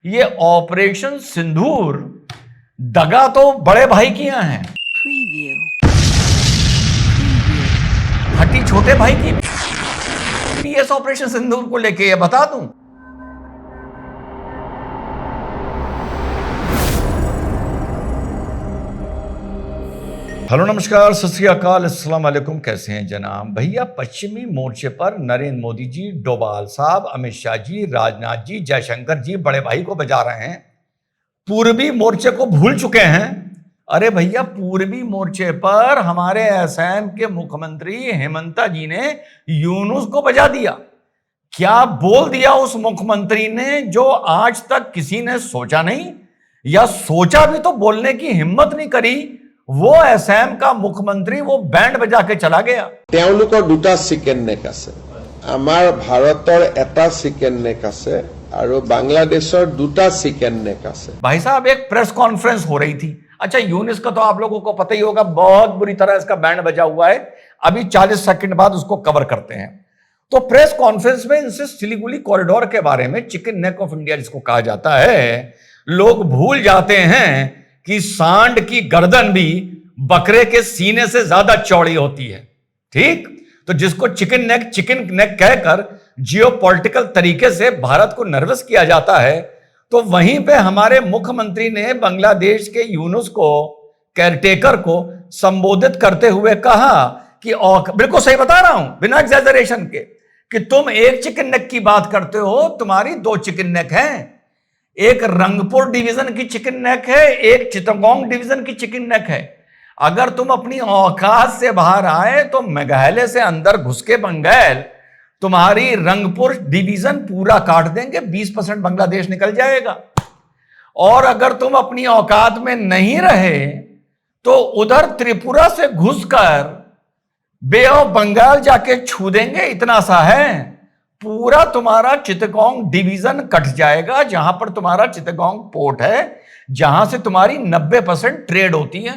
ये ऑपरेशन सिंदूर दगा तो बड़े भाई की यहाँ है, हटी छोटे भाई की। इस ऑपरेशन सिंदूर को लेके ये बता दूं, हेलो नमस्कार सत श्री अकाल अस्सलाम वालेकुम। कैसे हैं जनाब? भैया पश्चिमी मोर्चे पर नरेंद्र मोदी जी, डोभाल साहब, अमित शाह जी, राजनाथ जी, जयशंकर जी बड़े भाई को बजा रहे हैं। पूर्वी मोर्चे को भूल चुके हैं। अरे भैया पूर्वी मोर्चे पर हमारे असम के मुख्यमंत्री हेमंता जी ने यूनुस को बजा दिया। क्या बोल दिया उस मुख्यमंत्री ने जो आज तक किसी ने सोचा नहीं, या सोचा भी तो बोलने की हिम्मत नहीं करी। वो असम का मुख्यमंत्री वो बैंड बजा के चला गया। তেওঁলোকৰ দুটা চিকেন নেক আছে, আমাৰ ভাৰতৰ এটা চিকেন নেক আছে আৰু বাংলাদেশৰ দুটা চিকেন নেক আছে। भाई साहब एक प्रेस कॉन्फ्रेंस हो रही थी। अच्छा यूनिस का तो आप लोगों को पता ही होगा, बहुत बुरी तरह इसका बैंड बजा हुआ है। अभी 40 सेकंड बाद उसको कवर करते हैं। तो प्रेस कॉन्फ्रेंस में इनसे सिलीगुड़ी कॉरिडोर के बारे में, चिकन नेक ऑफ इंडिया जिसको कहा जाता है, लोग भूल जाते हैं कि सांड की गर्दन भी बकरे के सीने से ज्यादा चौड़ी होती है। ठीक, तो जिसको चिकन नेक कहकर जियोपॉलिटिकल तरीके से भारत को नर्वस किया जाता है, तो वहीं पे हमारे मुख्यमंत्री ने बांग्लादेश के यूनुस को, केयरटेकर को संबोधित करते हुए कहा कि बिल्कुल सही बता रहा हूं बिना एग्जैजरेशन के, कि तुम एक चिकन नेक की बात करते हो, तुम्हारी दो चिकन नेक हैं। एक रंगपुर डिवीजन की चिकन नेक है, एक चित्तगोंग डिवीजन की चिकन नेक है। अगर तुम अपनी औकात से बाहर आए तो मेघालय से अंदर घुस के बंगाल तुम्हारी रंगपुर डिवीजन पूरा काट देंगे, 20% बांग्लादेश निकल जाएगा। और अगर तुम अपनी औकात में नहीं रहे तो उधर त्रिपुरा से घुसकर बे ऑफ बंगाल जाके छू देंगे। इतना सा है, पूरा तुम्हारा चित्तगोंग डिवीजन कट जाएगा, जहां पर तुम्हारा चित्तगोंग पोर्ट है, जहां से तुम्हारी 90% ट्रेड होती है।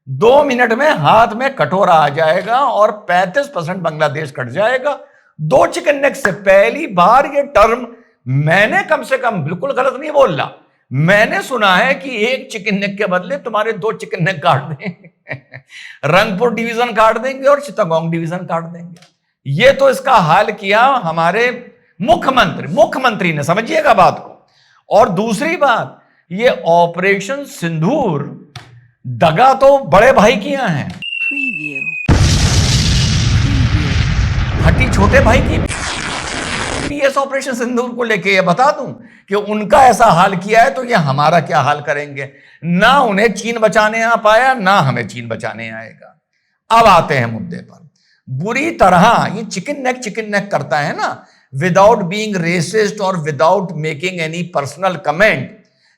2 मिनट में हाथ में कटोरा आ जाएगा और 35% बांग्लादेश कट जाएगा। दो चिकन नेक से पहली बार ये टर्म मैंने, कम से कम बिल्कुल गलत नहीं बोल रहा, मैंने सुना है कि एक चिकन नेक के बदले तुम्हारे दो चिकन नेक काट देंगे। रंगपुर डिवीजन काट देंगे और चित्तगोंग डिवीजन काट देंगे। ये तो इसका हाल किया हमारे मुख्यमंत्री ने, समझिएगा बात को। और दूसरी बात, ये ऑपरेशन सिंदूर दगा तो बड़े भाई की यहाँ है, हटी छोटे भाई की। इस ऑपरेशन सिंदूर को लेके ये बता दूं कि उनका ऐसा हाल किया है तो ये हमारा क्या हाल करेंगे। ना उन्हें चीन बचाने आ पाया, ना हमें चीन बचाने आएगा। अब आते हैं मुद्दे पर। बुरी तरह ये चिकन नेक करता है ना, विदाउट बीइंग रेसिस्ट और without making any personal comment.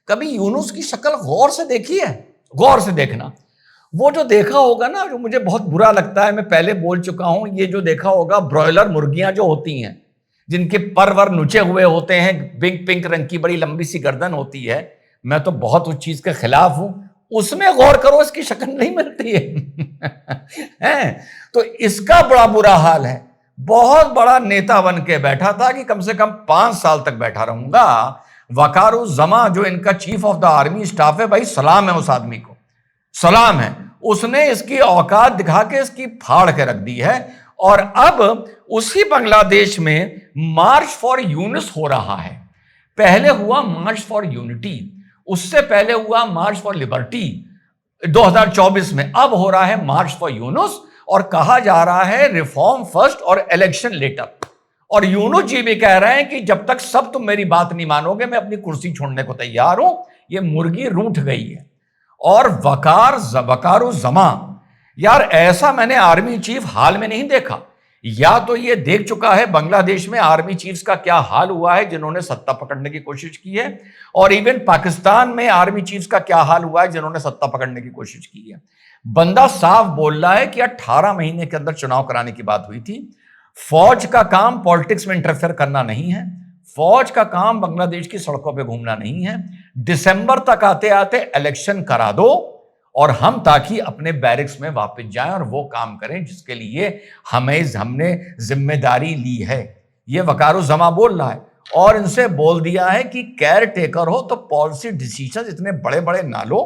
कभी यूनुस की शक्ल गौर से देखी है? गौर से देखना। वो जो देखा होगा ना, जो मुझे बहुत बुरा लगता है, मैं पहले बोल चुका हूं, ये जो देखा होगा ब्रॉयलर मुर्गियां जो होती हैं, जिनके पर वर नुचे हुए होते हैं, पिंक रंग की बड़ी लंबी सी गर्दन होती है, मैं तो बहुत उस चीज के खिलाफ हूं। उसमें गौर करो, इसकी शक्ल नहीं मिलती है। तो इसका बड़ा बुरा हाल है। बहुत बड़ा नेता बन के बैठा था कि कम से कम 5 साल तक बैठा रहूंगा। वकारुज़्ज़मा जो इनका chief of the army staff है, भाई सलाम है उस आदमी को, सलाम है। उसने इसकी औकात दिखा के इसकी फाड़ के रख दी है। और अब उसी बांग्लादेश में मार्च फॉर यूनिस हो रहा है। पहले हुआ मार्च फॉर यूनिटी, उससे पहले हुआ मार्च फॉर लिबर्टी 2024 में, अब हो रहा है मार्च फॉर यूनुस। और कहा जा रहा है रिफॉर्म फर्स्ट और इलेक्शन लेटर। और यूनुस जी भी कह रहे हैं कि जब तक सब तुम मेरी बात नहीं मानोगे, मैं अपनी कुर्सी छोड़ने को तैयार हूं। ये मुर्गी रूठ गई है। और वकारुज़्ज़मा, यार ऐसा मैंने आर्मी चीफ हाल में नहीं देखा। या तो ये देख चुका है बांग्लादेश में आर्मी चीफ्स का क्या हाल हुआ है जिन्होंने सत्ता पकड़ने की कोशिश की है, और इवन पाकिस्तान में आर्मी चीफ्स का क्या हाल हुआ है जिन्होंने सत्ता पकड़ने की कोशिश की है। बंदा साफ बोल रहा है कि 18 महीने के अंदर चुनाव कराने की बात हुई थी। फौज का काम पॉलिटिक्स में इंटरफेयर करना नहीं है। फौज का काम बांग्लादेश की सड़कों पे घूमना नहीं है। दिसंबर तक आते आते इलेक्शन करा दो और हम ताकि अपने बैरिक्स में वापस जाएं और वो काम करें जिसके लिए हमने जिम्मेदारी ली है। ये वकारुज़्ज़मा बोल रहा है। और इनसे बोल दिया है कि केयर टेकर हो तो पॉलिसी डिसीजन इतने बड़े बड़े ना लो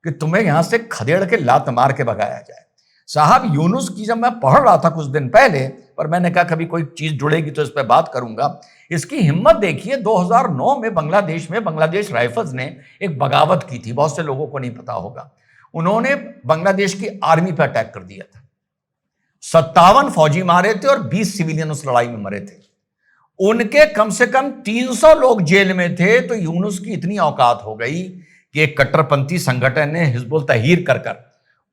कि तुम्हें यहां से खदेड़ के लात मार के भगाया जाए। साहब, यूनुस की जब मैं पढ़ रहा था कुछ दिन पहले, पर मैंने कहा कभी कोई चीज जुड़ेगी तो इस पर बात करूंगा। इसकी हिम्मत देखिए, 2009 में बांग्लादेश राइफल्स ने एक बगावत की थी, बहुत से लोगों को नहीं पता होगा। उन्होंने बांग्लादेश की आर्मी पर अटैक कर दिया था, 57 फौजी मारे थे और 20 सिविलियन उस लड़ाई में मरे थे। उनके कम से कम 300 लोग जेल में थे। तो यूनुस की इतनी औकात हो गई कि एक कट्टरपंथी संगठन ने हिजबुल तहरीर कर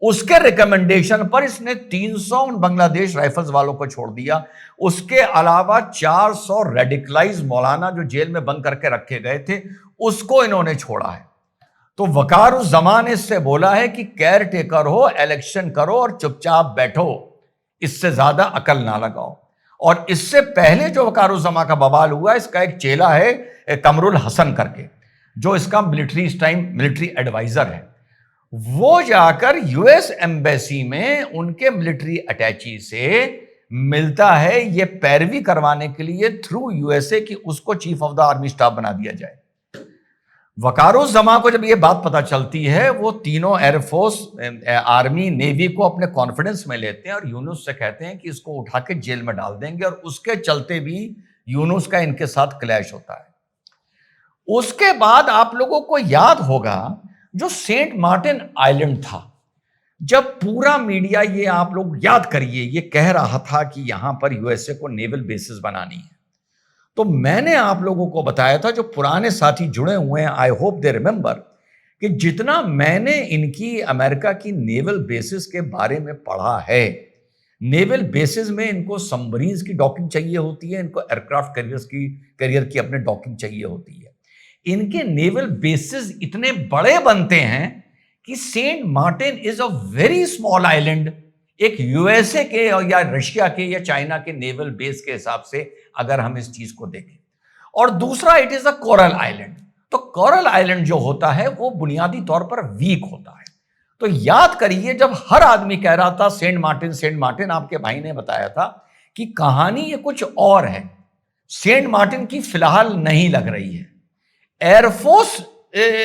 उसके रिकमेंडेशन पर इसने 300 बांग्लादेश राइफल्स वालों को छोड़ दिया। उसके अलावा 400 रेडिकलाइज मौलाना जो जेल में बंद करके रखे गए थे, उसको इन्होंने छोड़ा है। तो वकारुज़्ज़मा ने इससे बोला है कि केयर टेकर हो, इलेक्शन करो और चुपचाप बैठो, इससे ज्यादा अकल ना लगाओ। और इससे पहले जो वकारुज़्ज़मा का बवाल हुआ, इसका एक चेला है कमरुल हसन करके, जो इसका मिलिट्री एडवाइजर है। वो जाकर यूएस एम्बेसी में उनके मिलिट्री अटैची से मिलता है, ये पैरवी करवाने के लिए थ्रू यूएसए कि उसको chief of the army staff बना दिया जाए। वकारुज़्ज़मा को जब ये बात पता चलती है, वो तीनों एयरफोर्स, आर्मी, नेवी को अपने कॉन्फिडेंस में लेते हैं और यूनुस से कहते हैं कि इसको उठा के जेल में डाल देंगे। और उसके चलते भी यूनुस का इनके साथ क्लैश होता है। उसके बाद आप लोगों को याद होगा जो सेंट मार्टिन आइलैंड था, जब पूरा मीडिया, ये आप लोग याद करिए, ये कह रहा था कि यहां पर यूएसए को नेवल बेसिस बनानी है, तो मैंने आप लोगों को बताया था, जो पुराने साथी जुड़े हुए हैं, आई होप दे रिमेंबर, कि जितना मैंने इनकी अमेरिका की नेवल बेसिस के बारे में पढ़ा है, नेवल बेसिस में इनको सबमरीन्स की डॉकिंग चाहिए होती है, इनको एयरक्राफ्ट कैरियर की अपने डॉकिंग चाहिए होती है। इनके नेवल बेसिस इतने बड़े बनते हैं कि Saint Martin is a very small island, एक यूएसए के या रशिया के या चाइना के नेवल बेस के हिसाब से अगर हम इस चीज को देखें। और दूसरा, it is a coral island. तो कोरल आइलैंड जो होता है वो बुनियादी तौर पर वीक होता है। तो याद करिए, जब हर आदमी कह रहा था सेंट मार्टिन, आपके भाई ने बताया था कि कहानी ये कुछ और है। सेंट मार्टिन की फिलहाल नहीं लग रही है। एयरफोर्स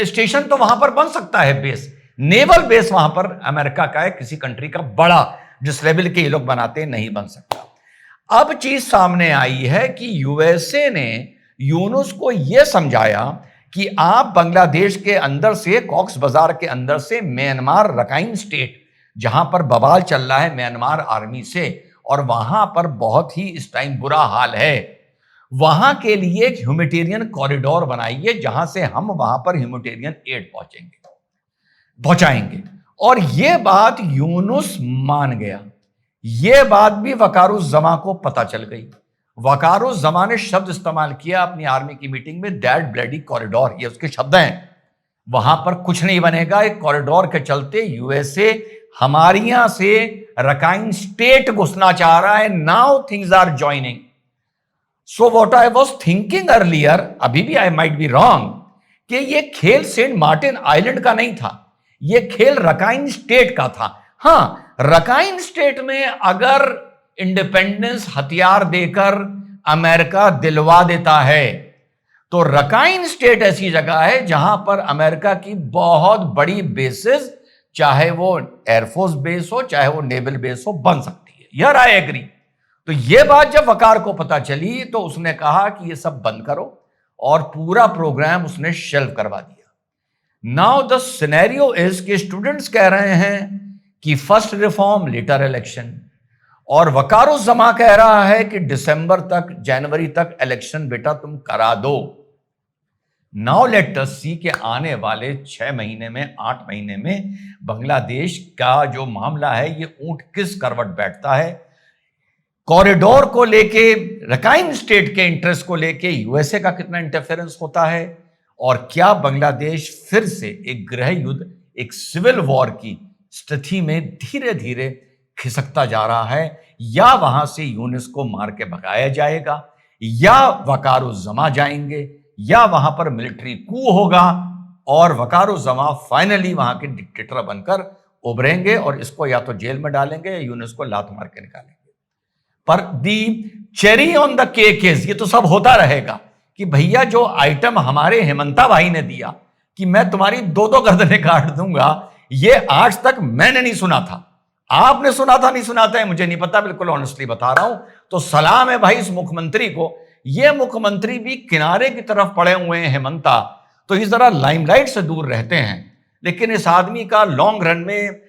स्टेशन तो वहां पर बन सकता है, बेस, नेवल बेस वहां पर अमेरिका का है, किसी कंट्री का बड़ा, जिस लेवल के ये लोग बनाते हैं, नहीं बन सकता। अब चीज सामने आई है कि यूएसए ने यूनुस को यह समझाया कि आप बांग्लादेश के अंदर से, कॉक्स बाजार के अंदर से, म्यांमार रखाइन स्टेट जहां पर बवाल चल रहा है म्यांमार आर्मी से, और वहां पर बहुत ही इस टाइम बुरा हाल है, वहां के लिए एक ह्यूमैनिटेरियन कॉरिडोर बनाइए जहां से हम वहां पर ह्यूमैनिटेरियन एड पहुंचाएंगे। और यह बात यूनुस मान गया। यह बात भी वकारुज़्ज़मा को पता चल गई। वकारुज़्ज़मा ने शब्द इस्तेमाल किया अपनी आर्मी की मीटिंग में, दैट ब्लडी कॉरिडोर, ये उसके शब्द हैं। वहां पर कुछ नहीं बनेगा, एक कॉरिडोर के चलते यूएसए हमारी यहां से रखाइन स्टेट घुसना चाह रहा है। Now things are joining. So what I was thinking earlier, अभी भी आई माइट बी रॉन्ग, कि ये खेल सेंट मार्टिन आइलैंड का नहीं था, ये खेल रखाइन स्टेट का था। हां, रखाइन स्टेट में अगर इंडिपेंडेंस हथियार देकर अमेरिका दिलवा देता है, तो रखाइन स्टेट ऐसी जगह है जहां पर अमेरिका की बहुत बड़ी बेसिस, चाहे वो एयरफोर्स बेस हो, चाहे वो नेवल बेस हो, बन सकती है। यार आई एग्री। तो ये बात जब वकार को पता चली तो उसने कहा कि ये सब बंद करो, और पूरा प्रोग्राम उसने शेल्फ करवा दिया। नाउ द सिनेरियो इज कि स्टूडेंट्स कह रहे हैं कि फर्स्ट रिफॉर्म लेटर इलेक्शन, और वकारुज़्ज़मा कह रहा है कि दिसंबर तक, जनवरी तक इलेक्शन बेटा तुम करा दो। नाउ लेट अस सी कि आने वाले 6 महीने में, 8 महीने में बांग्लादेश का जो मामला है, ये ऊंट किस करवट बैठता है। कॉरिडोर को लेके, रखाइन स्टेट के इंटरेस्ट को लेके यूएसए का कितना इंटरफेरेंस होता है, और क्या बांग्लादेश फिर से एक गृह युद्ध, एक सिविल वॉर की स्थिति में धीरे धीरे खिसकता जा रहा है, या वहां से यूनुस को मार के भगाया जाएगा, या वकारुज़्ज़मा जाएंगे, या वहां पर मिलिट्री कू होगा और वकारुज़्ज़मा फाइनली वहां के डिक्टेटर बनकर उभरेंगे, और इसको या तो जेल में डालेंगे या यूनुस को लात मार के निकालेंगे। पर the cherry on the cake is, ये तो सब होता रहेगा, कि भैया जो आइटम हमारे हेमंता भाई ने दिया कि मैं तुम्हारी 2-2 गर्दनें काट दूंगा, ये आज तक मैंने नहीं सुना था। आपने सुना था नहीं सुना था मुझे नहीं पता, बिल्कुल ऑनेस्टली बता रहा हूं। तो सलाम है भाई इस मुख्यमंत्री को। ये मुख्यमंत्री भी किनारे की तरफ पड़े हुए हैं हेमंता, तो इस तरह लाइमलाइट से दूर रहते हैं। लेकिन इस आदमी का लॉन्ग रन में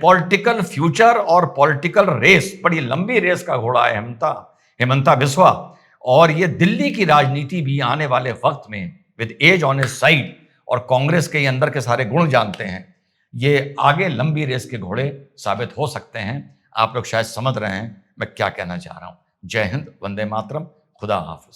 पॉलिटिकल फ्यूचर और पॉलिटिकल रेस, बड़ी लंबी रेस का घोड़ा है हेमंता बिस्वा। और ये दिल्ली की राजनीति भी आने वाले वक्त में with age on his side, और कांग्रेस के अंदर के सारे गुण जानते हैं, ये आगे लंबी रेस के घोड़े साबित हो सकते हैं। आप लोग शायद समझ रहे हैं मैं क्या कहना चाह रहा हूं। जय हिंद, वंदे मातरम, खुदा हाफिज।